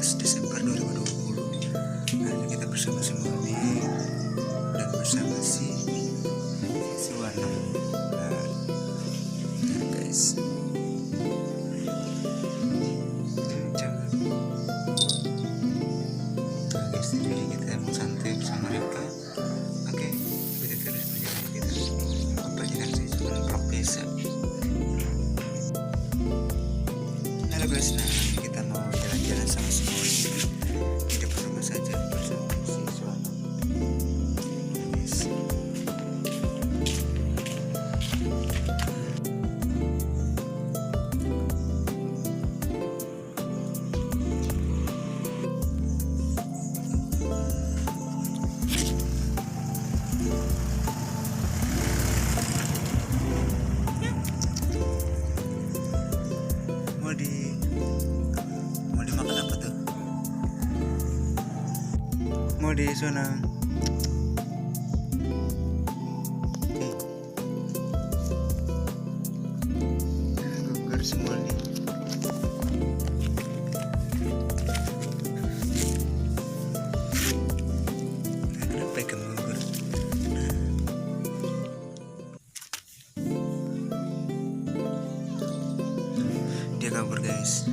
15 Desember 2020. Hari ini kita bersama si Muhdi dan bersama si Suwana. Nah, guys, jadi kita mau santai bersama mereka. Oke, kita terus berjalan. Kita perjalanan saya cuma vlog biasa. Halo guys, nah kita mau jalan-jalan sama semua di depan rumah saja bersama si Suwana. Yes. Mau dimakan apa tuh? Mau di sana. Gugur semua nih. Kenapa ikan gugur? Dia kabur guys.